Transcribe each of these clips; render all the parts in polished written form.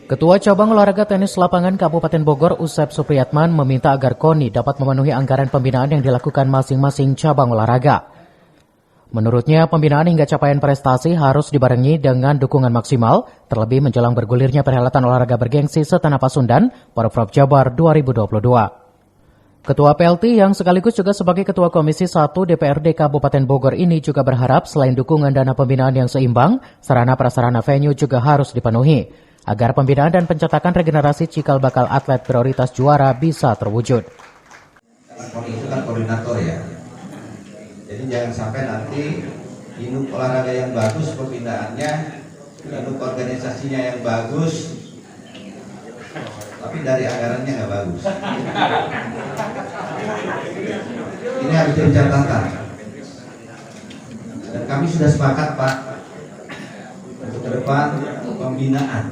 Ketua Cabang Olahraga Tenis Lapangan Kabupaten Bogor, Usep Supriyatman, meminta agar KONI dapat memenuhi anggaran pembinaan yang dilakukan masing-masing cabang olahraga. Menurutnya, pembinaan hingga capaian prestasi harus dibarengi dengan dukungan maksimal, terlebih menjelang bergulirnya perhelatan olahraga bergengsi setanah Pasundan, Porprov Jabar 2022. Ketua PLT yang sekaligus juga sebagai Ketua Komisi 1 DPRD Kabupaten Bogor ini juga berharap selain dukungan dana pembinaan yang seimbang, sarana-prasarana venue juga harus dipenuhi, agar pembinaan dan pencetakan regenerasi cikal bakal atlet prioritas juara bisa terwujud. KONI itu kan koordinator ya, jadi jangan sampai nanti induk olahraga yang bagus pembinaannya, induk organisasinya yang bagus, tapi dari anggarannya nggak bagus. Ini harus jadi catatan. Dan kami sudah sepakat Pak, untuk ke depan pembinaan.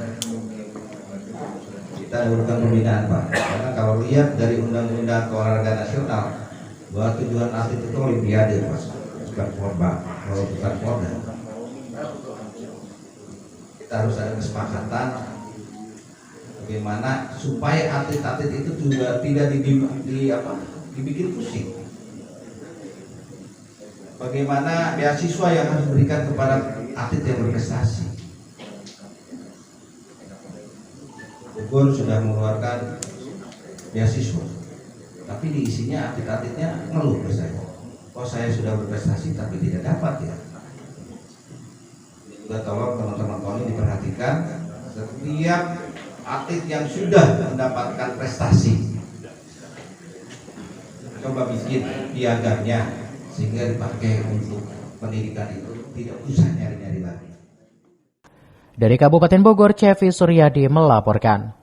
Kita urutan pembinaan Pak, karena kalau lihat dari undang-undang olahraga nasional, bahwa tujuan atlet itu olimpiade Pak, bukan porba, kalau bukan porda. Kita harus ada kesepakatan bagaimana supaya atlet-atlet itu juga tidak dibikin pusing. Bagaimana beasiswa yang harus diberikan kepada atlet yang berprestasi. Bogor sudah mengeluarkan beasiswa, tapi diisinya atlet-atletnya ngeluh ke saya. Oh, saya sudah berprestasi tapi tidak dapat ya. Juga tolong teman-teman KONI diperhatikan, setiap atlet yang sudah mendapatkan prestasi coba bikin piagamnya sehingga dipakai untuk pendidikan itu, tidak usah nyari-nyari lagi. Dari Kabupaten Bogor, Cevi Suryadi melaporkan.